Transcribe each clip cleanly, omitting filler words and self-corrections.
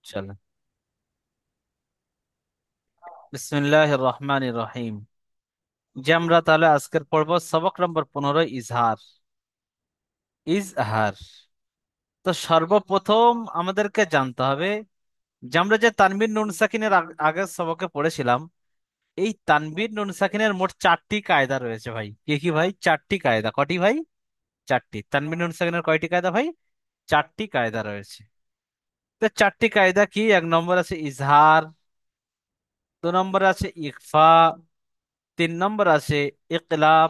চলো। বিসমিল্লাহির রহমানির রহিম। যে আমরা তাহলে আজকের পড়ব সবক নম্বর 15, ইজহার। ইজহার। তো সর্বপ্রথম আমাদেরকে জানতে হবে যে আমরা যে তানবির নুন সাকিনের আগের সবকে পড়েছিলাম, এই তানবির নুন সাকিনের মোট 4টি কায়দা রয়েছে ভাই। কি কি ভাই? 4টি কায়দা। কটি ভাই? 4টি। তানবির নুন সাকিনের কয়টি কায়দা ভাই? 4টি কায়দা রয়েছে। তো 4টি কায়দা কি? 1 নম্বর আছে ইজহার, 2 নম্বর আছে ইখফা, 3 নম্বর আছে ইকলাব,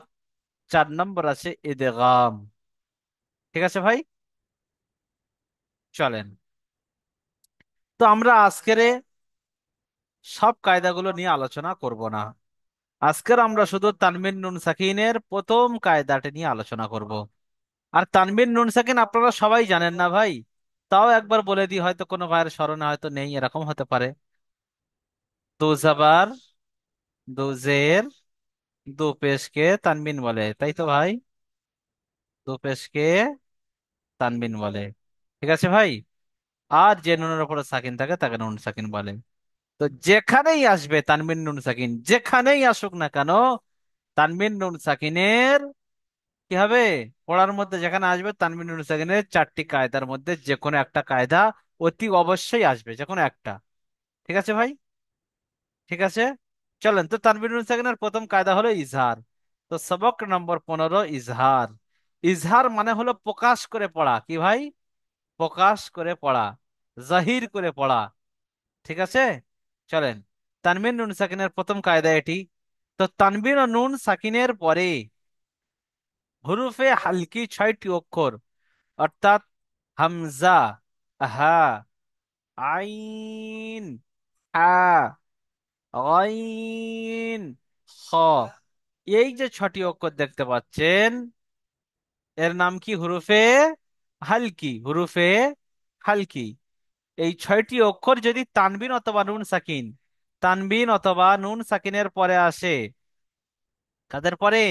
4 নম্বর আছে ইদগাম। ঠিক আছে ভাই? চলেন। তো আমরা আজকের সব কায়দাগুলো নিয়ে আলোচনা করব না। আজকের আমরা শুধু তানবিন নুন সাকিনের প্রথম কায়দাটি নিয়ে আলোচনা করব। আর তানবিন নুন সাকিন আপনারা সবাই জানেন না ভাই, তাও একবার বলে দিই, হয়তো কোনো ভাইয়ের স্মরণে হয়তো নেই, এরকম হতে পারে। দো জাবার, দো জের, দো পেশকে তানবিন বলে, তাই তো ভাই? দো পেশকে তানবিন বলে। ঠিক আছে ভাই? আর যে নুনের উপরে সাকিন থাকে তাকে নুন সাকিন বলে। তো যেখানেই আসবে তানবিন নুন সাকিন, যেখানেই আসুক না কেন, তানবিন নুন সাকিনের কি হবে? পড়ার মধ্যে যেখানে আসবে তানবিন নুন সাকিনের 4টি কায়দার মধ্যে যে কোনো একটা কায়দা অতি অবশ্যই আসবে, যে কোনো একটা। ঠিক আছে ভাই? ঠিক আছে। চলেন, তো তানবিন নুন সাকিনের প্রথম কায়দা হলো ইজহার। তো সবক নম্বর 15, ইজহার। ইজহার মানে হলো প্রকাশ করে পড়া। কি ভাই? প্রকাশ করে পড়া, জাহির করে পড়া। ঠিক আছে। চলেন, তানবিন নুন সাকিনের প্রথম কায়দা এটি। তো তানবিন ও নুন সাকিনের পরে হুরুফে হালকি 6টি অক্ষর, অর্থাৎ হামজা, হা, আইন, হা, গইন, খ, এই যে 6টি অক্ষর দেখতে পাচ্ছেন, এর নাম কি? হুরুফে হালকি। হুরুফে হালকি। এই 6টি অক্ষর যদি তানবিন অথবা নুন সাকিন, তানবিন অথবা নুন সাকিনের পরে আসে, কাদের পরে?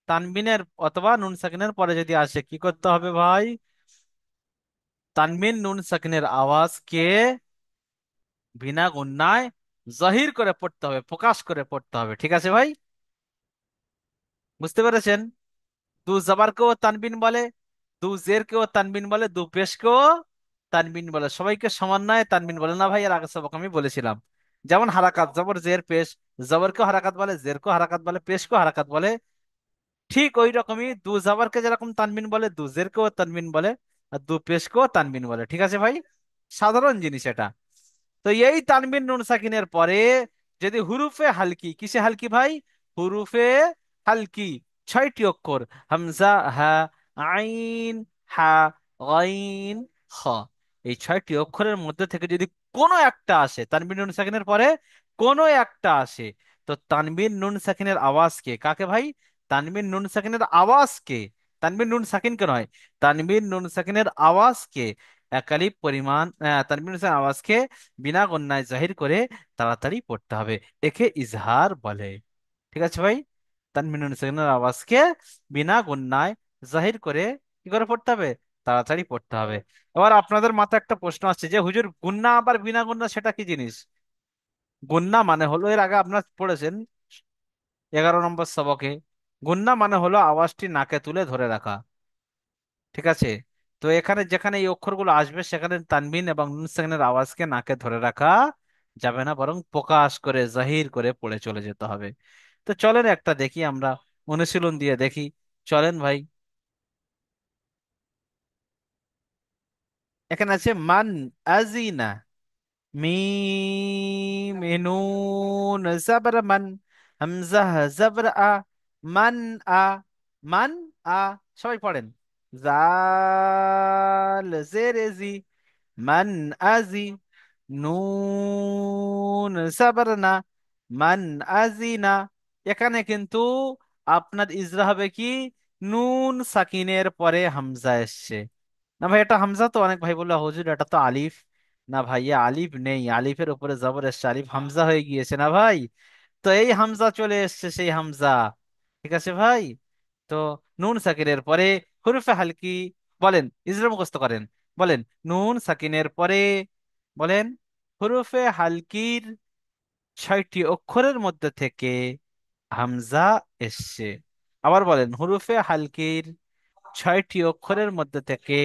তানবিনের অথবা নুন সাকিনের পরে যদি আসে, কি করতে হবে ভাই? তানবিন নুন সাকিনের আওয়াজকে বিনা গুণায় জাহির করে পড়তে হবে, প্রকাশ করে পড়তে হবে। ঠিক আছে ভাই? বুঝতে পেরেছেন? দু জবরকেও তানবিন বলে, দু জেরকেও তানবিন বলে, দু পেশকেও তানবিন বলে। সবাইকে সমন্বয়ে তানবিন বলে না ভাই? এর আগে সবক আমি বলেছিলাম। যেমন হারাকাত, জবর জের পেশ, জবরকেও হারাকাত বলে, জেরকেও হারাকাত বলে, পেশকেও হারাকাত বলে। ঠিক ওই রকমই দু জাবারকে যেরকম তানবিন বলে, দু জেরকেও তানবিন বলে, আর দু পেশকেও তানবিন বলে। ঠিক আছে ভাই? সাধারণ জিনিস এটা। তো এই তানবিন নুন সাকিনের পরে যদি হুরুফে হালকি, কিসে হালকি ভাই? হুরুফে হালকি, 6টি অক্ষর, হামজা, হা, আইন, হা, গাইন, খ, এই 6টি অক্ষরের মধ্যে থেকে যদি কোনো একটা আসে তানবিন নুন সাকিনের পরে, কোনো একটা আসে, তো তানবিন নুন সাকিনের আওয়াজকে, কাকে ভাই? তানবিন নুন সাকিনের আওয়াজকে, তানবিন নুন সাকিনকে নয়, তানবিন নুন সাকিনের আওয়াজকে একালিপ পরিমাণ, তানবিন নুন সাকিনের আওয়াজকে বিনা গণ্যায় জাহির করে তাড়াতাড়ি পড়তে হবে। একে ইজহার বলে। ঠিক আছে ভাই? তানবিন নুন সাকিনের আওয়াজকে বিনা গণ্যায় জাহির করে কি করে পড়তে হবে? তাড়াতাড়ি পড়তে হবে। এবার আপনাদের মাথায় একটা প্রশ্ন আসছে যে হুজুর, গুন্না আবার বিনা গুন্না সেটা কি জিনিস? গুন্না মানে হলো, এর আগে আপনার পড়েছেন 11 নম্বর সবকে, গুন্না মানে হলো আওয়াজটি নাকে তুলে ধরে রাখা। ঠিক আছে। তো এখানে যেখানে এই অক্ষরগুলো আসবে সেখানে তানবিন এবং নুন সেকেন্ডের আওয়াজকে নাকে ধরে রাখা যাবে না, বরং প্রকাশ করে জাহির করে পড়ে চলে যেতে হবে। তো চলেন একটা দেখি আমরা, অনুশীলন দিয়ে দেখি। চলেন ভাই। এখানে আছে মান আজিনা, মিম, নুন, জাবর মান, হামজা, জাবর আ, মান আ, মান আ। সবাই পড়েন। জাল জেরে জি, মান আজি, নুন সাবরনা, মান আজিনা। এখানে কিন্তু আপনার ইজরা হবে কি? নুন সাকিনের পরে হামজা এসছে। না ভাই, এটা হামজা তো? অনেক ভাই বললো হুজুর এটা তো আলিফ। না ভাইয়া, আলিফ নেই, আলিফের উপরে জবর এসছে, আলিফ হামজা হয়ে গিয়েছে না ভাই? তো এই হামজা চলে এসছে, সেই হামজা। ঠিক আছে ভাই? তো নুন সাকিনের পরে হুরুফে হালকি, বলেন, ইজরা মুখস্থ করেন, বলেন নুন সাকিনের পরে বলেন, হুরুফে হালকির 6টি অক্ষরের মধ্যে থেকে হামজা এসছে। আবার বলেন, হুরুফে হালকির 6টি অক্ষরের মধ্যে থেকে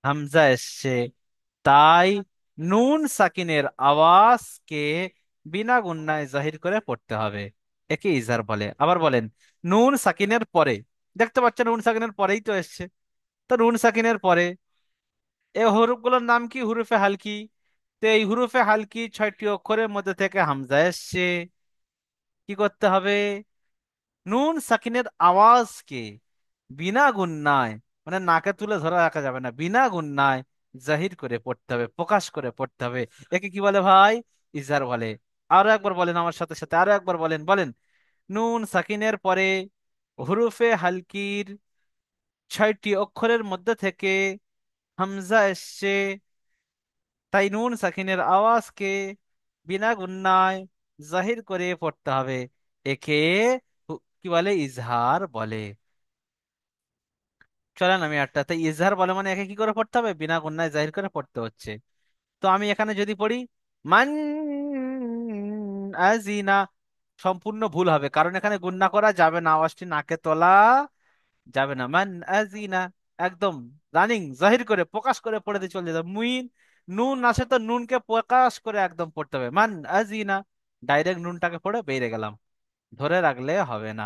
হামজা এসছে, তাই নুন সাকিনের আওয়াজকে বিনা গুণনায় জাহির করে পড়তে হবে। একে ইজার বলে। আবার বলেন, নুন সাকিনের পরে, দেখতে পাচ্ছেন নুন সাকিনের পরেই তো এসছে, তো নুন সাকিনের পরে এই হরফগুলোর নাম কি? হুরুফে হালকি। তো এই হুরুফে হালকি 6টি অক্ষরের মধ্যে থেকে হামজা এসছে, কি করতে হবে? নুন সাকিনের আওয়াজকে বিনা গুণনায়, মানে নাকে তুলে ধরে রাখা যাবে না, বিনা গুণনায় জাহির করে পড়তে হবে, প্রকাশ করে পড়তে হবে। একে কি বলে ভাই? ইজার বলে। আরো একবার বলেন আমার সাথে সাথে, আরো একবার বলেন, বলেন, নুন সাকিনের পরে হুরুফে হালকির 6টি অক্ষরের মধ্যে থেকে হামজা এসছে, তাই নুন সাকিনের আওয়াজকে বিনা গুণনায় জাহির করে পড়তে হবে। একে কি বলে? ইজহার বলে। চলেন আমি একটা, তাই ইজহার বলে মানে একে কি করে পড়তে হবে? বিনা গুণনায় জাহির করে পড়তে হচ্ছে। তো আমি এখানে যদি পড়ি মান আজিনা, সম্পূর্ণ ভুল হবে, কারণ এখানে গুণনা করা যাবে না, আওয়াজটি নাকে তোলা যাবে না। মান আজিনা, একদম রানিং জাহির করে প্রকাশ করে পড়ে দিয়ে চলে যেতে হবে। নুন আসে তো নুনকে প্রকাশ করে একদম পড়তে হবে, মান আজিনা। ডাইরেক্ট নুনটাকে পড়ে বেরিয়ে গেলাম, ধরে রাখলে হবে না।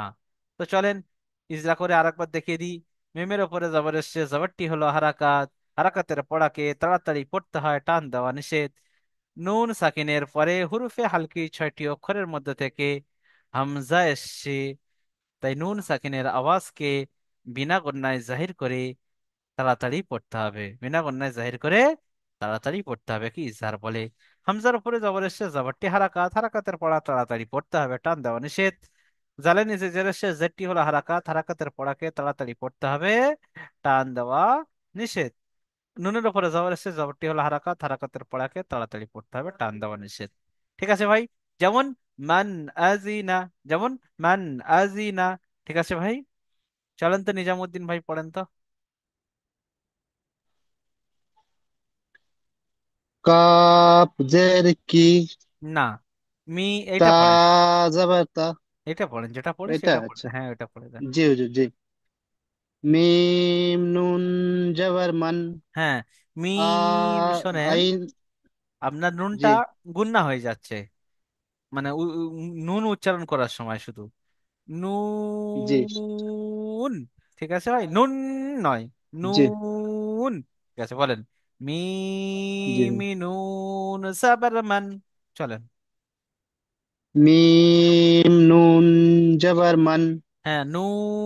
তো চলেন ইজরা করে আরেকবার দেখিয়ে দিই। মিমের ওপরে জবর এসছে, জবরটি হলো হারাকাত, হারাকাতের পড়াকে তাড়াতাড়ি পড়তে হয়, টান দেওয়া নিষেধ। নুন সাকিনের পরে হুরুফে হালকি 6টি অক্ষরের মধ্যে থেকে হামজা এসছে, তাই নুন সাকিনের আওয়াজকে বিনা গুণনায় জাহির করে তাড়াতাড়ি পড়তে হবে, বিনা গুণনায় জাহির করে তাড়াতাড়ি পড়তে হবে, কি ইজহার বলে। হামজার উপরে জবর এসছে, জবরটি হারাকাত, হারাকাতের পড়া তাড়াতাড়ি পড়তে হবে, টান দেওয়া নিষেধ। জালে নিচে জের এসছে, জেরটি হলো হারাকাত, হারাকাতের পড়াকে তাড়াতাড়ি পড়তে হবে, টান দেওয়া নিষেধ। নুনের উপরে জবর এসছে, জবরটি হলো হারাকাত, হারাকাতের পড়াকে তাড়াতাড়ি পড়তে হবে, টান দেওয়া নিষেধ। ঠিক আছে ভাই? যেমন মান আজিনা, যেমন মান আজিনা। ঠিক আছে ভাই? চলেন তো নিজামুদ্দিন ভাই পড়েন তো। কাপ জের কি, না, মি, তা এইটা পড়েন। জবর তা। এটা পড়েন, যেটা পড়ে এটা সেটা পড়ে, আচ্ছা। হ্যাঁ ওটা পড়ে দেন। জি হুজুর জি। মিম নুন জবর মান। হ্যাঁ, আ মিম শোনেন, আইন। আপনার জি নুনটা গুন্না হয়ে যাচ্ছে, মানে নুন উচ্চারণ করার সময় শুধু জি নুন। ঠিক আছে ভাই, নুন নয়, জি নুন। ঠিক আছে, বলেন, জি। মিমি নুন সাবারমান। চলেন। মিম নুন জবর মান। হ্যাঁ,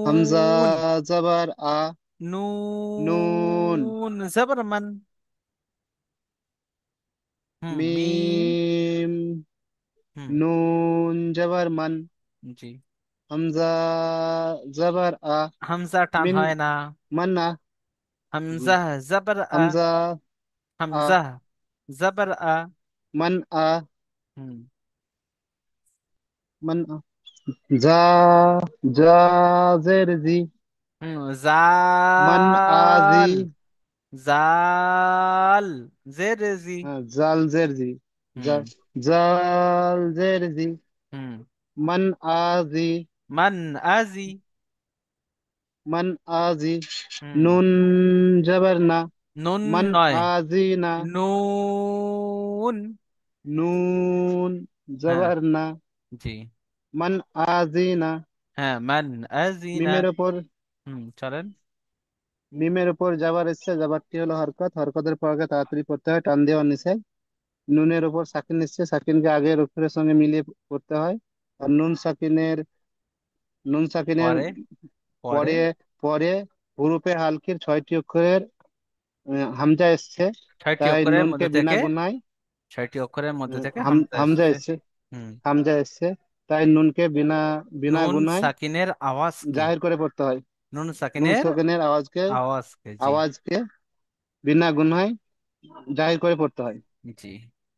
হামজা নুন, জবর আ। নুন। নুন জাবারমান। হুম, মিম। মিম হুম। নুন জবর মান। জি। হামজা জবর আ। হামজা টান মিন হয় না। মান্না। হামজা জাবার আ। হামজা আ। হামজা জাবার আ। মান আ। হুম। মান আ। জা জা জের জি। হুম, মান আজি। জাল, জাল জেরেজি। জাল জের জি। হুম। জা- জাল জের জি। হুম। মান আজি। মান আজি। মান আজি। হুম। নুন জবর না। নুন মান নয়, আজি না। নুন। নুন হ্যাঁ। জবর না। জি। মান আজি না। হ্যাঁ, মান আজিনা। মিমের উপর হুম, চলেন। মিমের উপর যাবার ইচ্ছে, যাবারটি হলো হরকত, হরকতের পরকে তাড়াতাড়ি পড়তে হয়, টান দেওয়ার নিচে। নুনের উপর সাকিন নিচ্ছে, সাকিনকে আগের অক্ষরের সঙ্গে মিলিয়ে পড়তে হয়। আর নুন সাকিনের পরে, পরে পরে পরে হুরুফে হালকির 6টি অক্ষরের হামজা এসছে, 6টি তাই অক্ষরের নুনকে মধ্যে বিনা থেকে, গুনায় 6টি অক্ষরের মধ্যে থেকে হামজা হামজা এসছে। এসছে। হুম। হামজা এসছে, তাই নুনকে বিনা বিনা নুন গুনায় সাকিনের আওয়াজকে, জাহির করে পড়তে হয়। নুন নুন সাকিনের সাকিনের আওয়াজকে আওয়াজকে, জি। আওয়াজকে বিনা গুনায় জাহির করে পড়তে হয়। জি,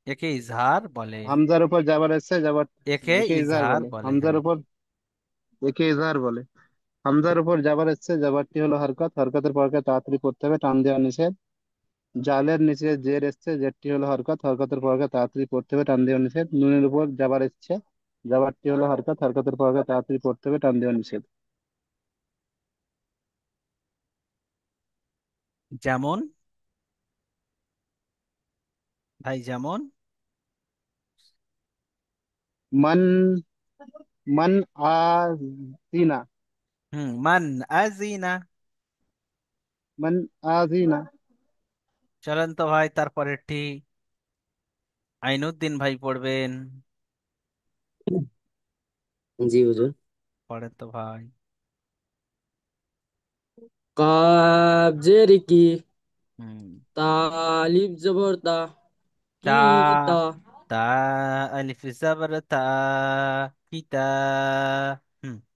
একে ইজহার বলে। হামজার উপর যাবার এসছে, যাবার একে একে ইজহার ইজহার বলে। বলে, হামজার হ্যাঁ। উপর একে ইজহার বলে। হামজার উপর যাবার এসছে, যাবারটি হলো হরকত, হরকতের পরকে তাড়াতাড়ি পড়তে হবে, টান দেওয়া নিষেধ। জালের নিচে জের এসছে, জেরটি হলো হরকত, হরকতের পরকে তাড়াতাড়ি পড়তে হবে, টান দেওয়া নিষেধ। নুনের উপর যাবার এসছে, যাবারটি হলো হরকত, হরকতের পরকে তাড়াতাড়ি পড়তে হবে, টান দেওয়া নিষেধ। যেমন ভাই, যেমন মান, মান আজিনা, মান আজিনা। মান আজিনা। চলেন তো ভাই, তারপরেরটি আইনুদ্দিন ভাই পড়বেন। জি হুজুর। পড়েন তো ভাই। কাব জের কি, হুম। তা আলিফ জবর তা, তা, কি তা, তা, আলিফ জবর তা, কিতা।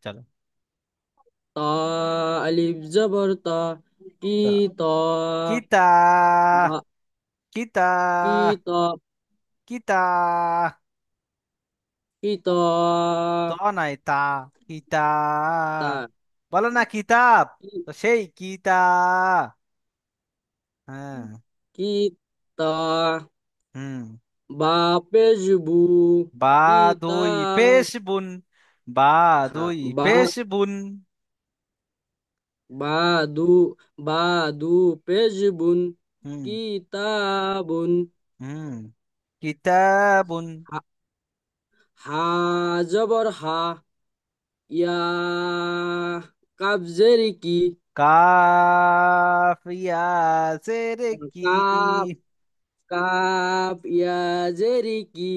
চলো। তা আলিফ জবর তা, কি তা, তা, কিতা, বা কিতা, কি তা, কিতা। কি তা, তো নাই তা, কিতা। তা, বলো না কিতাব, কি তো সেই কিতা। হ্যাঁ। কি তা, হুম। বা পেজবু, বা কি তা, দুই পেশ বুন, বা দুই বা পেশ বুন। বা দু, বা দু পেজবুন, হুম। কিতাবুন, হুম। কিতাবুন। হা, হা জবর হা, ইয়া কাবজের কি, কাফ ইয়া জের কি। কাপ, কাপ ইয়া জের কি,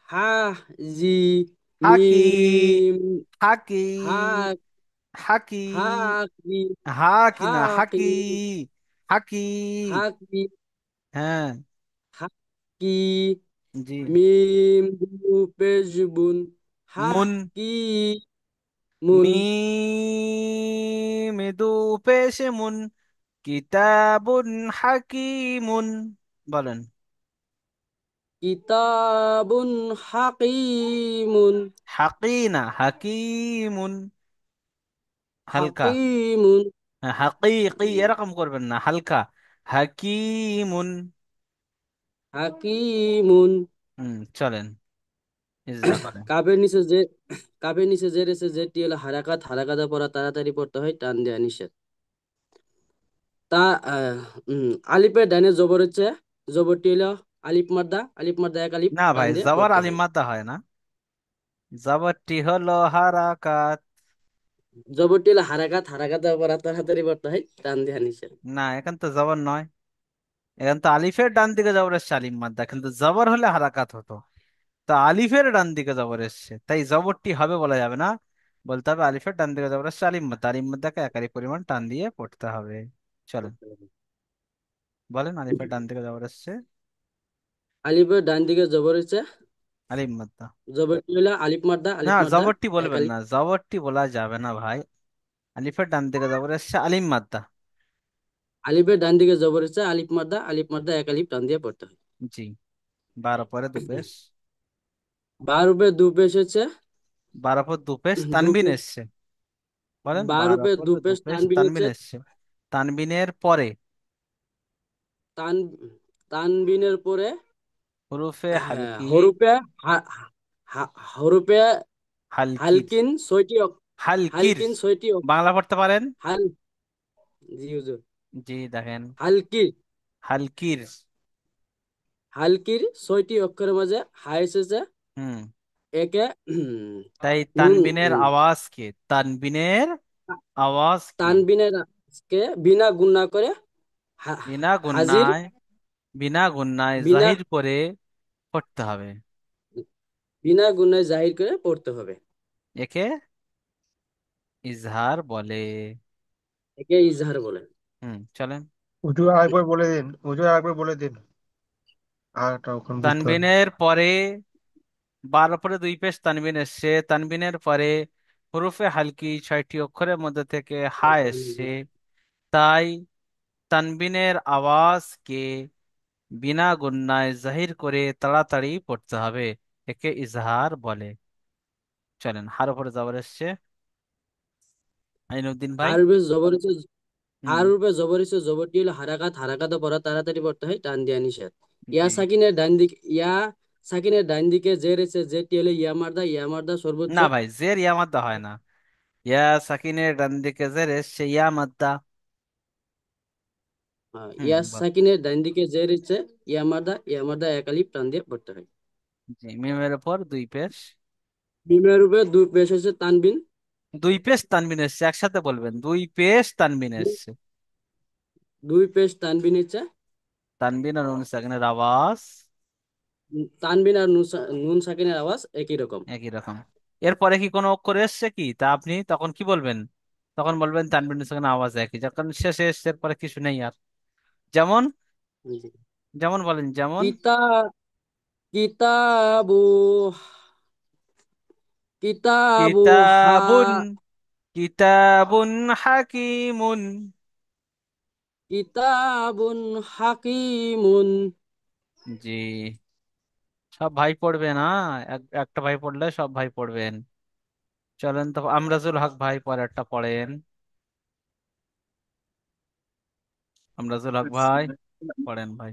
হা জি, হাকি, মিম, হাকি, হা, হাকি। হাকি, হাকি না, হাকি, হাকি, হাকি। হাকি, হ্যাঁ। হাকি, জি। মিম দু পেজবুন, মুন, হাকি, মুন, মিম দু পেশ মুন, কিতাবুন হাকিমুন। বলেন। কিতাবুন হাকিমুন, হাকি না, হাকিমুন। হালকা। হাকিমুন, হ্যাঁ, হাকিকি এরকম করবেন না, হালকা। হাকিমুন। হাকিমুন। চলেন, ইজরা করেন। কাবের নিচে যে, কাবের নিচে যে রেছে যেটি হলো হারাকাত, হারাকাতে পড়া তাড়াতাড়ি পড়তে হয়, টান দেয়া নিষেধ। তা আহ, আলিফের ডাইনে জবর হচ্ছে, জবরটি হলো আলিফ মাদ্দা, আলিফ মাদ্দা এক আলিফ না টান ভাই, দিয়ে জবর পড়তে আলিম হয়। মাদ্দা হয় না, জবরটি হলো হারাকাত। জবরটি হলো হারাকাত, হারাকাতে পড়া তাড়াতাড়ি পড়তে হয়, টান দেয়া নিষেধ। না, এখান তো জবর নয়, এখান তো আলিফের ডান দিকে জবর এসছে আলিম মাদ্দা, কিন্তু জবর হলে হারাকাত হতো। তো আলিফের ডান দিকে জবর এসছে, তাই জবরটি হবে বলা যাবে না, বলতে হবে আলিফের ডান দিকে জবর এসছে আলিম মাদ্দা, আলিম মাদ্দাকে একারি পরিমাণ টান দিয়ে পড়তে হবে। চলেন, বলেন আলিফের ডান দিকে জবর এসছে আলিফের ডান দিকে জবর হচ্ছে, আলিম মাদ্দা। জবরটি হলো আলিফ মাদ্দা, না, আলিফ মাদ্দা জবরটি এক বলবেন আলিফ। না, জবরটি বলা যাবে না ভাই। আলিফের ডান দিকে জবর এসছে আলিম মাদ্দা। আলিফের ডান দিকে জবর হচ্ছে আলিফ মাদ্দা, আলিফ মাদ্দা এক আলিফ টান দিয়ে পড়তে হয়। জি। 12 পরে দুপেশ। বার উপরে দু পেশ হচ্ছে, 12 পর দুপেশ দু তানবিন পেশ, এসছে। বলেন, বার 12 উপরে দু পরে পেশ দুপেশ তানবিন তানবিন হচ্ছে, এসছে। তানবিনের পরে তান, তানবিনের পরে হুরুফে হ্যাঁ, হালকি। হরুপে, হরুপে হালকির, হালকিন ছয়টি হালকির। হালকিন ছয়টি বাংলা পড়তে পারেন? হাল, জি হুজুর। জি, দেখেন। হালকি, হালকির। হালকির ছয়টি অক্ষরের মাঝে হা এসেছে, হুম। একে তাই নুন, তানবিনের আওয়াজ কে, তানবিনের আওয়াজ কি তানবিনের কে বিনা গুণা করে বিনা হাজির, গুন্নায়, বিনা গুন্নায় বিনা, জাহির করে পড়তে হবে। বিনা গুণায় জাহির করে পড়তে হবে, একে ইজহার বলে। একে ইজহার বলে। চলেন। হুজুর আরেকবার বলে দিন, হুজুর আরেকবার বলে দিন, আর একটা ওখানে বুঝতে পারলাম। তানবিনের পরে 12 পরে দুই পেশ তানবিন এসছে, তানবিনের পরে হুরুফে হালকি 6টি অক্ষরের মধ্যে থেকে হা এসছে, তাই তানবিনের আওয়াজকে বিনা গুন্নায় জাহির করে তাড়াতাড়ি পড়তে হবে, একে ইজহার বলে। চলেন, হার উপরে জবর এসছে আইনুদ্দিন ভাই। হার বেশ জবর হচ্ছে, হুম। হার রূপে জবর এসে জবরটি হলো হারাকাত, হারাকাতে পড়া তাড়াতাড়ি পড়তে হয়, টান দেওয়া নিষেধ। জি। ইয়া সাকিনের ডান দিকে জের এসে জেরটি হলো ইয়া মার্দা সর্বোচ্চ। না ভাই, জের ইয়া মাদ্দা হয় না। ইয়া সাকিনের ডান দিকে জের এসছে ইয়া মাদ্দা। হুম, ইয়া বল। সাকিনের ডান দিকে জের এসে ইয়া মার্দা এক আলিফ টান দিয়ে পড়তে হয়। জি, মিমের উপর দুই পেশ। বিমের রূপে দুই পেশ হচ্ছে তানবিন। দুই পেশ তানবিন এসছে, একসাথে বলবেন, দুই পেশ তানবিন এসছে। দুই পেশ তানবিন হচ্ছে তানবিন আর নুন সাকিনের আওয়াজ তানবিন আর নুন সাকিনের আওয়াজ একই রকম। একই রকম। এরপরে কি কোনো অক্ষর এসছে কি, তা আপনি তখন কি বলবেন? তখন বলবেন তানবিন নুন সাকিনের আওয়াজ একই, যখন শেষে এসছে এরপরে কিছু নেই আর। যেমন, জি। যেমন বলেন, যেমন কিতা কিতাবু কিতাবু হা কিতাবুন, কিতাবুন হাকিমুন। কিতাবুন হাকিমুন। জি, সব ভাই পড়বেন, হ্যাঁ, একটা ভাই পড়লে সব ভাই পড়বেন। চলেন তো, আমরাজুল হক ভাই পরেরটা পড়েন। আমরাজুল হক ভাই পড়েন ভাই।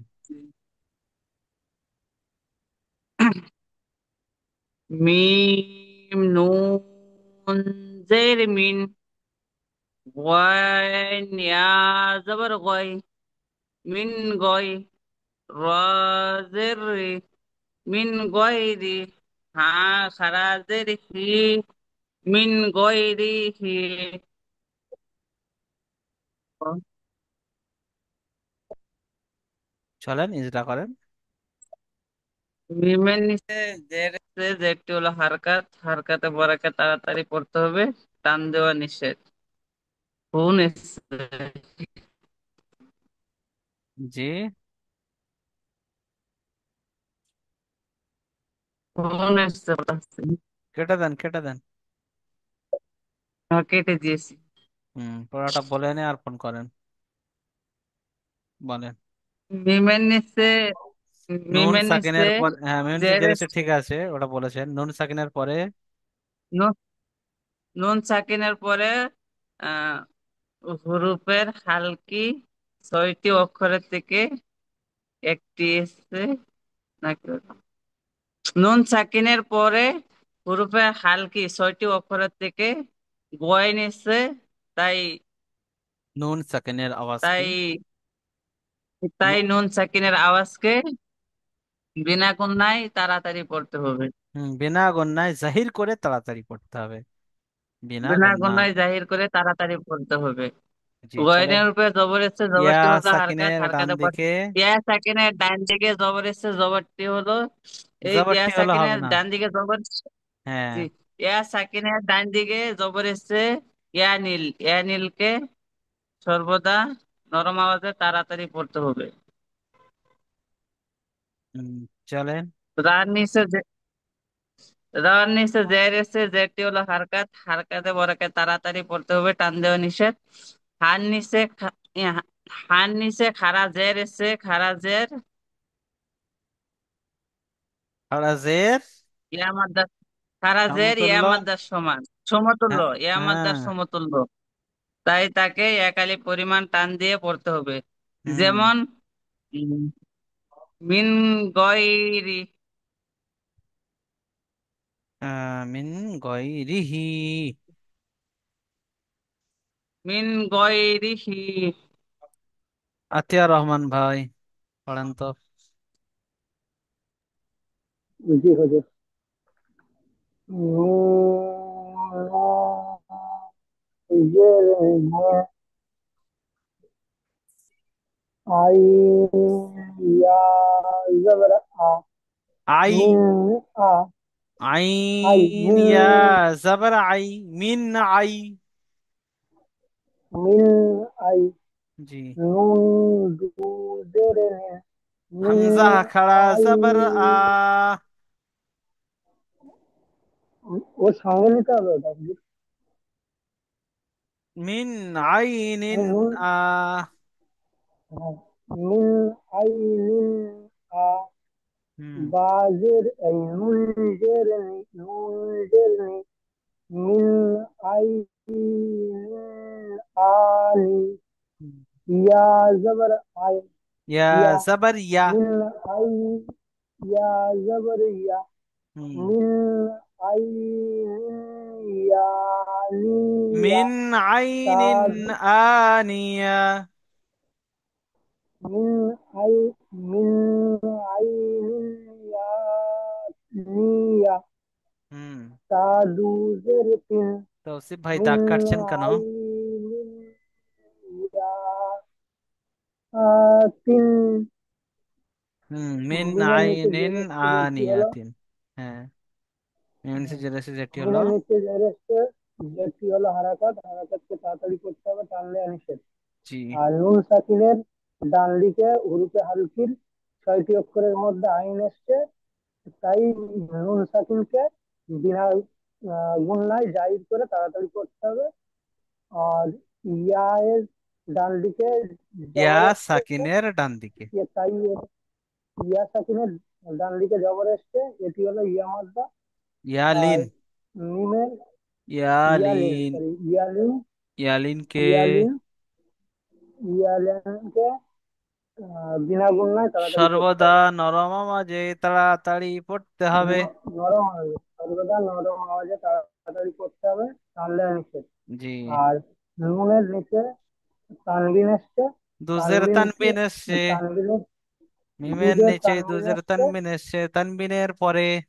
মিম নুন জের মিন গয় ইয়া জবর গয় মিন গয় র জের রি মিন গয়রি হা খারা জের হি মিন গয়রি হি চলেন ইজরা করেন। মিমের নিচে জের আছে, জেরটি হলো হারকাত, হারকাতে বরাকে তাড়াতাড়ি পড়তে হবে, টান দেওয়া নিষেধ। হুন এসছে, জি, হুন এসছে, কেটে দেন, কেটে দেন। কেটে দিয়েছি। পড়াটা বলে নে আর ফোন করেন, বলেন। মিমের নিচে নুন মিমের নিচে সাকিনের পর, হ্যাঁ মিম জের জেরেছে, ঠিক আছে, ওটা বলেছেন। নুন সাকিনের পরে নু- নুন সাকিনের পরে আহ হুরুফের হালকি ছয়টি অক্ষরের থেকে একটি এসছে নাকি নুন সাকিনের পরে হুরুফের হালকি ছয়টি অক্ষরের থেকে গয় নিচ্ছে, তাই নুন সাকিনের আওয়াজ কি? তাই তাই নুন সাকিনের আওয়াজকে বিনা গুণায় তাড়াতাড়ি পড়তে হবে। বিনা গন্যায় জাহির করে তাড়াতাড়ি পড়তে হবে। বিনা বিনা গন্যায়। গুণায় জাহির করে তাড়াতাড়ি পড়তে হবে। জি, চলেন। গয়নের উপরে জবর এসছে, ইয়া জবরটি হলো হারকাত, সাকিনের ডান হারকাতে পর দিকে ইয়া সাকিনের ডান দিকে জবর এসছে, জবরটি হলো এই ইয়া জবরটি হলো হবে সাকিনের না। ডান দিকে জবর। হ্যাঁ। জি, ইয়া সাকিনের ডান দিকে জবর এসছে, ইয়া নীলকে সর্বদা নরম আওয়াজে তাড়াতাড়ি পড়তে হবে। হুম, চলেন। রার নিচে রার নিচে জের এসছে, জেরটি হলো হারকাত, হারকাতে বরাকে তাড়াতাড়ি পড়তে হবে, টান দেওয়া নিষেধ। হার নিচে হার নিচে খারা জের এসছে, খারা জের ফারাজের ইয়া মাদ্দা, খারা জের ইয়া সমতুল্য। মাদ্দার সমান, সমতুল্য, হ্যাঁ। ইয়া মাদ্দার হ্যাঁ। সমতুল্য, তাই তাকে একালি পরিমাণ টান দিয়ে পড়তে হবে। হুম। যেমন উম, মিন গয়রি, মিন গয়রিহি। মিন গয়রিহি। আতিয়া রহমান ভাই পড়েন তো। জি হুজুর। নুন জের নে, আইন ইয়া জবর আ, আই, মিন আ, আই আইন মিন, ইয়া জবর আই, মিন আই। মিন আই, জি। নুন দু জের নে, মিন হামজা খাড়া আই, জবর আ। ওর সঙ্গে নিতে হবে ওটা হুজুর। মিন আইনিন নুন, আ। হ্যাঁ, মিন আই মিন আ, হুম। বাজের এই নুন জের নি, নুন জের নি, মিন আই মিন আনি, या जबर आय, या या। जबर या। मिन आई, या जबर या। हम्म। मिन आई, मिन या, निया। मिन आइनिन ताद, आनिया। मिन आई, मिन आई, निया, निया। हम्म। तादू जेर তিন। তৌসিফ ভাই মিন দাগ কাটছেন কেন? আই, মিন ইয়া, তিন। মিন মিনের নিচে আইনিন জের এসছে, যেটি হলো আনিয়াতিন। হ্যাঁ, মিম সে জেরেছে যেটি হলো। মিনের নিচে জের এসছে, যেটি হলো হারাকাত। হারাকাতকে তাড়াতাড়ি করতে হবে, টানলে নিষেধ। জি। আর নুন সাকিনের ডান দিকে হুরুফে হালকির 6টি অক্ষরের মধ্যে আইন এসছে, তাই নুন সাকিনকে বিনা গুণনায় জাহির করে তাড়াতাড়ি করতে হবে। আর ইয়া এর ডান দিকে ইয়া জবর এসছে, সাকিনের ডান দিকে। তাই ইয়া সাকিনের ডান দিকে জবর এসছে, এটি হলো ইয়া মাদ্দা। আর ইয়ালিন। মিমের ইয়ালিন, ইয়ালিন। সরি ইয়ালিন, ইয়ালিনকে ইয়ালিন, ইয়ালিনকে বিনা গুণনায় তাড়াতাড়ি করতে সর্বদা হবে। নরম আওয়াজে তাড়াতাড়ি পড়তে হবে। নরম আওয়াজে, সর্বদা নরম আওয়াজে তাড়াতাড়ি করতে হবে, টানলে নিষেধ। জি। আর নুনের নিচে তানবিন এসছে, দুজের তানবিনকে তানবিন এসছে। তানবিনের মিমের দুধের নিচে তানবিন দুজের এসছে, তানবিন এসছে, তানবিনের পরে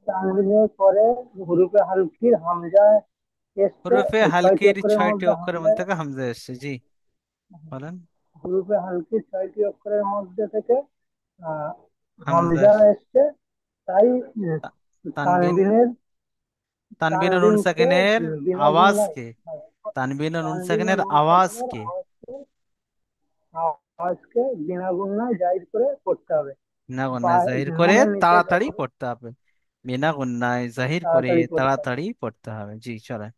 তানবিনের পরে হুরুফে হালকির হামজা এসছে। হুরুফে এই 6টি হালকির অক্ষরের ছয়টি মধ্যে অক্ষরের হামজা, মধ্যে থেকে হামজা এসছে। জি, বলেন। হুরুফে হালকির 6টি অক্ষরের মধ্যে থেকে আহ, হামজা হামজা এসছে, তাই তা- তানবিন। তানবিনের তানবিন ও নুন তানবিনকে সাকিনের বিনা গুণনায়, আওয়াজকে। তানবিন ও নুন তানবিন ও সাকিনের নুন সাকিনের আওয়াজকে। আওয়াজকে বিনা গুণনায় জাহির করে পড়তে হবে। বিনা গুন্নায় জাহির করে নুনের নিচে তাড়াতাড়ি জবর পড়তে হবে। বিনা গুন্নায় জাহির করে তাড়াতাড়ি পড়তে হবে, তাড়াতাড়ি পড়তে হবে। জি, চলে।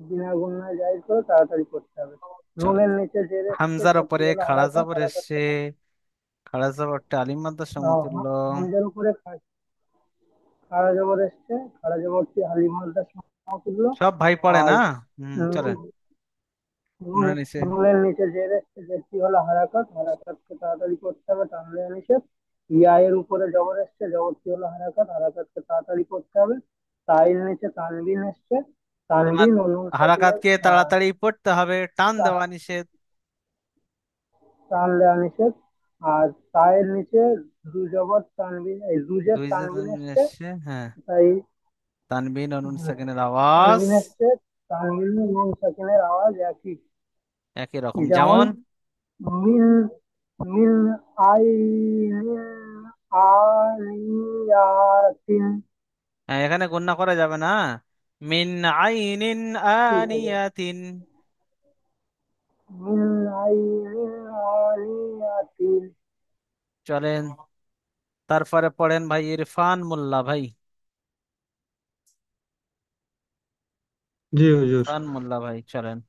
বিনা গুণনায় জাহির করে তাড়াতাড়ি পড়তে হবে। চলে। নুনের নিচে জের এসছে, হামজার যেটি উপরে হলো খাড়া হারাকাত। জবর এসছে। হারাকাতকে খাড়া জবরটা আলিম মাদ্রার সমতুল্য। হামজার উপরে খাড়া জবর এসছে, খাড়া জবরটি হালিম মাদ্রার সমতুল্য। সব ভাই পড়ে আর না। চলে। নুনের নিচে নুনের নিচে জের এসছে, যেটি হলো হারাকাত। হারাকাতকে তাড়াতাড়ি করতে হবে, টানলে নিষেধ। ইয়া এর উপরে জবর এসছে, জবরটি হলো হারাকাত। হারাকাতকে তাড়াতাড়ি করতে হবে। তাইর নিচে তানবিন এসছে, তারা তানবিন ও নুন সাকিনের হারাকাতকে তাড়াতাড়ি পড়তে হবে, টান দেওয়া নিষেধ। টান দেওয়া নিষেধ। আর তায়ের নিচে দু জবর তানবিন, এই দুজের দুই যে তানবিন তানবিন এসছে, এসছে, হ্যাঁ। তাই তানবিন ও নুন সাকিনের আওয়াজ তানবিন এসছে। তানবিন ও নুন সাকিনের আওয়াজ একই। একই রকম, যেমন যেমন মিন, মিন আইনিন আনিয়াতিন। এখানে গণনা করা যাবে না। মিন আইনিন ঠিক আছে, আনিয়াতিন। মিন আইনিন আনিয়াতিন। চলেন, তারপরে পড়েন ভাই ইরফান মোল্লা ভাই। জি হুজুর। ইরফান মোল্লা ভাই, চলেন,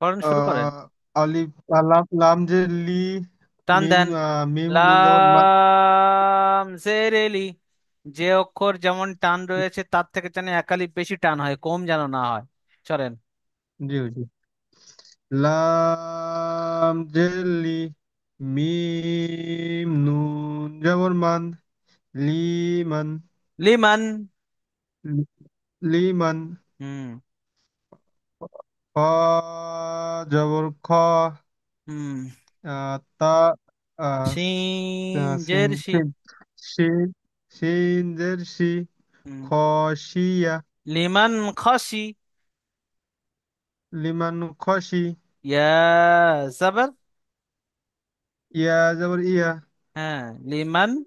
পড়েন, শুরু করেন। আহ, আলিফ লাম লাম যে লি, টান মিম দেন। মিম নুন যেমন লাম জেরেলি। যে অক্ষর যেমন টান রয়েছে তার থেকে যেন একালি বেশি টান হয়, কম যেন না হয়। চলেন। জি হুজুর। লাম যে লি, মিম নুন যেমন মান, লিমান, লিমান। লিমান। হুম। খ জবর খ, হুম। তা আহ, সিন সিন জেরসি। সিন সিন সিন জের সি, হুম। খসিয়া, লিমান খসি। লিমান খসি। ইয়া জবর। ইয়া জবর ইয়া, হ্যাঁ, লিমান।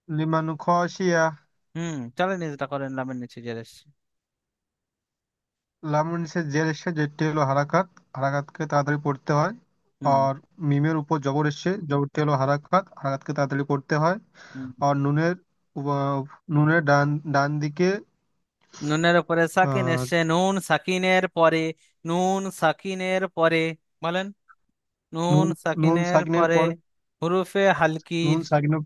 লিমান খসিয়া। চলেন, যেটা করেন লামের নিচে জেরেসি। লামের নিচে জের এসে, যেটি হলো হারাকাত। হারাকাতকে তাড়াতাড়ি পড়তে হয়। হুম। আর মিমের উপর জবর এসছে, জবরটি হলো হারাকাত। হারাকাতকে তাড়াতাড়ি পড়তে হয়। হুম। আর নুনের ডান ডান দিকে নুনের উপরে সাকিন আহ, এসছে, নুন সাকিনের পরে। নুন সাকিনের পরে। বলেন। নুন নুন নুন সাকিনের সাকিনের পরে পর, হুরুফে হালকির নুন সাকিনের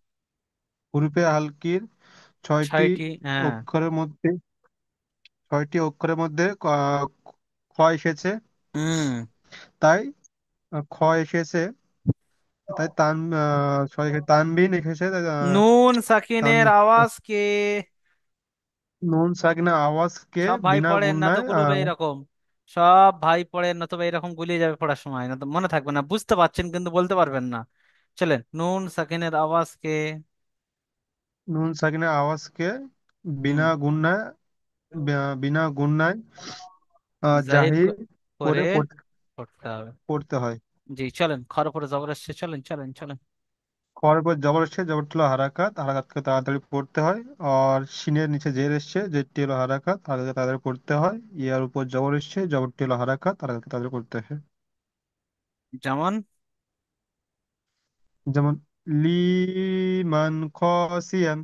হুরুফে হালকির ছয়টি 6টি। হ্যাঁ। অক্ষরের মধ্যে ছয়টি অক্ষরের মধ্যে খ এসেছে, হুম। তাই খ এসেছে, তাই তানবিন এসেছে, নুন তান সাকিনের আওয়াজ কে? নুন সাকিনা আওয়াজকে সব ভাই বিনা পড়েন না তো গুণায় গুলবে এরকম, সব ভাই পড়েন না তো এরকম গুলিয়ে যাবে পড়ার সময়, না তো মনে থাকবে না, বুঝতে পারছেন কিন্তু বলতে পারবেন না। চলেন, নুন সাকিনের আওয়াজ কে? নুন সাকিনা আওয়াজকে হুম। বিনা গুণায়, বিনা গুণায় জাহির জাহির করে করে পড়তে হবে। পড়তে হয়। জি চলেন, খর উপরে জবর আসছে, চলেন চলেন চলেন। খর পর জবর এসছে, জবরটি হলো হারাকাত, হারাকাতকে তাড়াতাড়ি পড়তে হয়। আর সিনের নিচে জের এসছে, জেরটি হলো হারাকাত, হারাকাতকে তাড়াতাড়ি পড়তে হয়। ইয়ার উপর জবর এসছে, জবরটি হলো হারাকাত, হারাকাতকে তাড়াতাড়ি পড়তে হয়। যেমন যেমন লিমান খসিয়ান,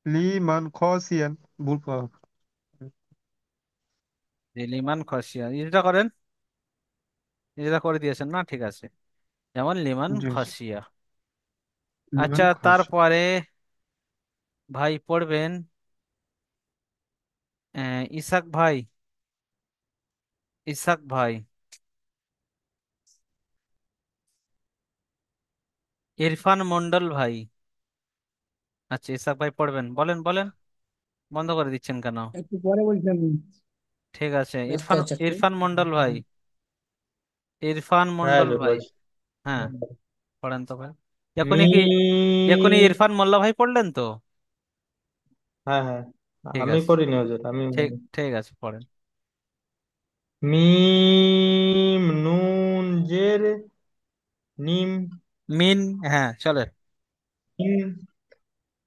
লিমান খসিয়ান, ভুল লিমান খসিয়া, এটা করেন, এটা করে দিয়েছেন না, ঠিক আছে। যেমন লিমান জি, খসিয়া। লিমান আচ্ছা, খসিয়া। তারপরে ভাই পড়বেন ইসাক ভাই, ইসাক ভাই, ইরফান মন্ডল ভাই। আচ্ছা, ইসাক ভাই পড়বেন, বলেন বলেন, বন্ধ করে দিচ্ছেন কেন? একটু পরে বলছেন। ঠিক আছে, আচ্ছা ইরফান, আচ্ছা একটু ইরফান মন্ডল ভাই, ইরফান হ্যাঁ মন্ডল ভাই। বলছি। হ্যাঁ, পড়েন তো ভাই। এখনই কি, এখনই মিম। ইরফান মোল্লা ভাই পড়লেন তো? হ্যাঁ হ্যাঁ, ঠিক আমি আছে, করিনি হুজুর, আমি ঠিক ঠিক আছে, পড়েন। মিম নুন জের নিম। মিন, হ্যাঁ চলে। মিম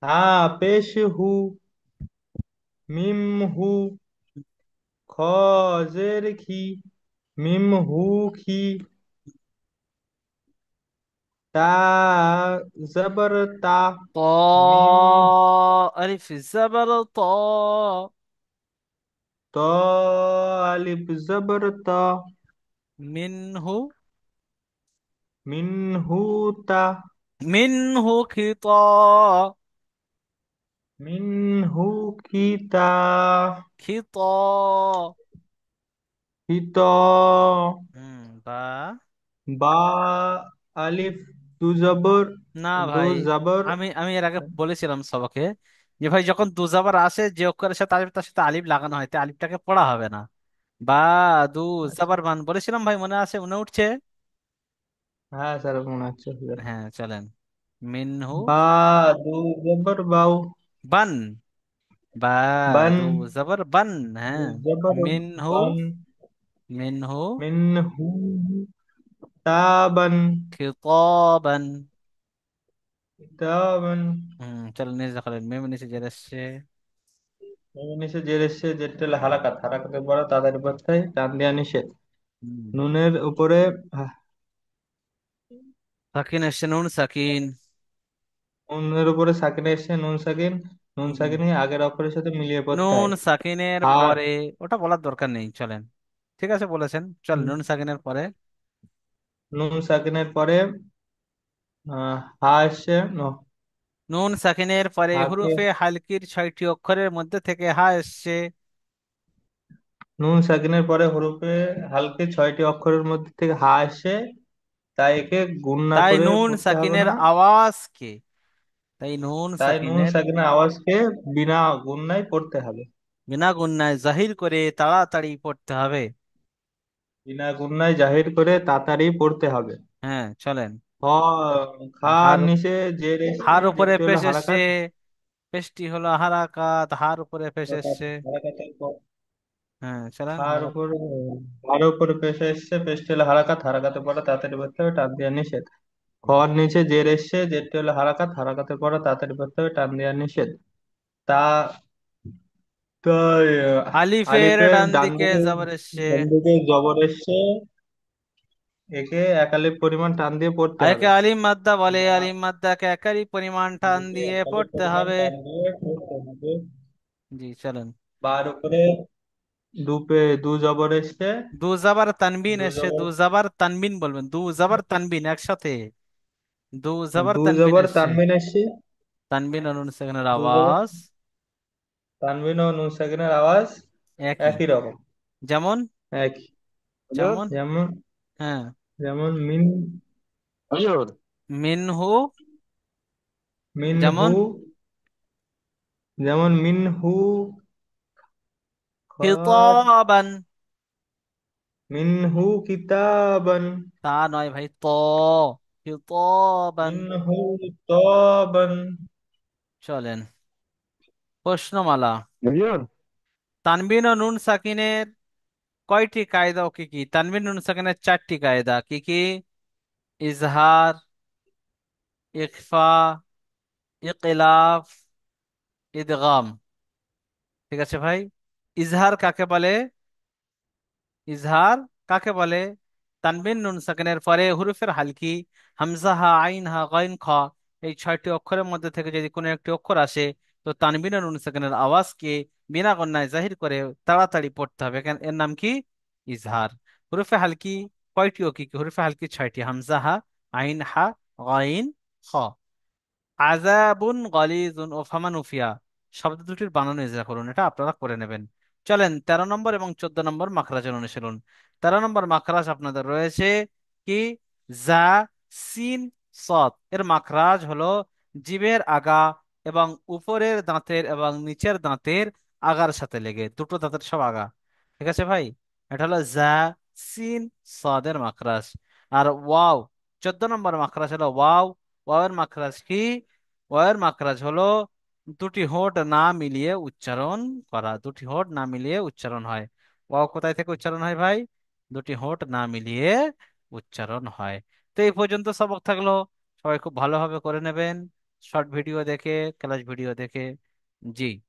হা পেশ হু, মিম হু খ জের খি, মিম হু খি, তা জবর তা, ط মিম ألف الزبر ط ত আলিফ জবর ত, منه، মিন হু তা, منه خطا، মিন হু কি তা, خطا. হিত বা, বা আলিফ দু জবর, না দু ভাই, জবর। আমি এর আগে বলেছিলাম সবাকে যে ভাই যখন দুজাবার আসে যে অক্ষরের সাথে আসবে তার সাথে আলিফ লাগানো হয়, তাই আলিফটাকে পড়া হবে না। বা, দু আচ্ছা, জাবার বান বলেছিলাম ভাই, মনে আছে, মনে উঠছে? হ্যাঁ স্যার মনে আছে। হ্যাঁ চলেন, মিনহু বা দু জবর বাউ, বান, বা, বান দু জাবার বান, দু হ্যাঁ। জবর মিনহু, বান, মিনহু মিন হু তাবান, খিতাবান। তাবান। চলো নিচে দেখালেন, মেমে নিচে জের আসছে। নিচে জের এসছে, জেরটা হলো হালাকাত, হালাকাতের বড় তাদের অবস্থায় টান দেওয়া নিষেধ। হুম। নুনের উপরে সাকিন আসছে, নুন সাকিন। নুনের উপরে সাকিন এসছে, নুন সাকিন, নুন হুম। সাকিন আগের অক্ষরের সাথে মিলিয়ে পড়তে নুন হয়। সাকিনের আর পরে, ওটা বলার দরকার নেই, চলেন। ঠিক আছে বলেছেন, চল, নুন সাকিনের পরে। নুন সাকিনের পরে হা এসছে, নুন সাকিনের পরে হাকে, হুরুফে হালকির 6টি অক্ষরের মধ্যে থেকে হা এসছে, নুন সাকিনের পরে হরফে হালকে 6টি অক্ষরের মধ্যে থেকে হা এসে, তাই একে গুণ না তাই করে নুন পড়তে হবে সাকিনের না। আওয়াজ কে? তাই নুন তাই নুন সাকিনের সাকিনের আওয়াজকে বিনা গুণনায় পড়তে হবে। বিনা গুণনায় জাহির করে তাড়াতাড়ি পড়তে হবে। বিনা গুণনায় জাহির করে তাড়াতাড়ি পড়তে হবে। হ্যাঁ চলেন। হ খার হার, নিচে জের এসে, হার উপরে যেটি হলো পেশ এসছে, হারাকাত, পেশটি হলো হারাকাত, হার উপরে পেশ হারাকাত এসছে। হারাকাতের পর হ্যাঁ চলেন, হার উপরে, হার উপরে পেশে এসছে, পেশটি হলো হারাকাত, হারাকাতের পরে তাড়াতাড়ি পড়তে হবে, টান দেওয়া নিষেধ। খর নিচে জের এসছে, জেরটি হলো হারাকাত, হারাকাতের পরে তাড়াতাড়ি পড়তে হবে, টান দেওয়া নিষেধ। তা তাই আলিফের আলিফের ডান ডান দিকে দিকে, জবর এসছে, ডান দিকে জবর এসছে, একে এক আলিফ পরিমাণ টান দিয়ে পড়তে একে হবে। আলিম মাদ্দা বলে, বা আলিম মাদ্দাকে একারই পরিমাণ টান একে দিয়ে এক আলিফ পড়তে পরিমাণ হবে। টান দিয়ে পড়তে হবে। জি চলেন। বার উপরে দু জবর এসছে, দু জাবার তানবিন দু এসছে, জবর, দু জাবার তানবিন বলবেন, দু জাবার তানবিন একসাথে, দু জাবার দু তানবিন জবর এসছে। তানবিন এসছে, তানবিন আর নুন সেখানের দু জবর আওয়াজ, তানবিন ও নুন সাকিনের আওয়াজ একই। একই রকম। যেমন একই। যেমন যেমন হ্যাঁ, যেমন মিনহু, মিনহু, যেমন যেমন মিনহু খ- খিতাবান। মিনহু কিতাবান, তা নয় ভাই, ত, খিতাবান। মিনহু তবান। চলেন, প্রশ্নমালা। বুঝলেন? তানবিন ও নুন সাকিনের কয়টি কায়দা ও কি কি? তানবিন নুন সাকিনের চারটি কায়দা, কি কি? ইজহার, ইখফা, ইকলাব, ইদগাম। ঠিক আছে ভাই। ইজহার কাকে বলে? ইজহার কাকে বলে? তানবিন নুন সাকিনের পরে হুরুফের হালকি হামজা, হা, আইন, হা, গাইন, খ, এই ছয়টি অক্ষরের মধ্যে থেকে যদি কোনো একটি অক্ষর আসে, তো তানবিন ও নুন সাকিনের আওয়াজকে বিনা গণ্যায় জাহির করে তাড়াতাড়ি পড়তে হবে। এর নাম কি? ইজহার। হুরুফে হালকি কয়টি ও কি কি? হুরুফে হালকি ছয়টি: হামজা, হা, আইন, হা, গাইন, খ। আযাবুন গালিজুন ও ফামানুফিয়া শব্দ দুটির বানান ইজরা করুন, এটা আপনারা করে নেবেন। চলেন 13 নম্বর এবং 14 নম্বর মাখরাজের অনুশীলন। 13 নম্বর মাখরাজ আপনাদের রয়েছে কি? জা, সিন, সদ এর মাখরাজ হলো জিভের আগা এবং উপরের দাঁতের এবং নিচের দাঁতের আগার সাথে লেগে, দুটো দাঁতের সব আগা। ঠিক আছে ভাই? এটা হলো জা, সিন, সদের মাখরাজ। আর ওয়াও, 14 নম্বর মাখরাজ হলো ওয়াও। ওয়াওয়ের মাখরাজ কি? ওয়াওয়ের মাখরাজ হলো দুটি হোঁঠ না মিলিয়ে উচ্চারণ করা, দুটি হোঁঠ না মিলিয়ে উচ্চারণ হয়। ওয়াও কোথায় থেকে উচ্চারণ হয় ভাই? দুটি হোঁঠ না মিলিয়ে উচ্চারণ হয়। তো এই পর্যন্ত সবক থাকলো। সবাই খুব ভালোভাবে করে নেবেন, শর্ট ভিডিও দেখে, ক্লাস ভিডিও দেখে। জি।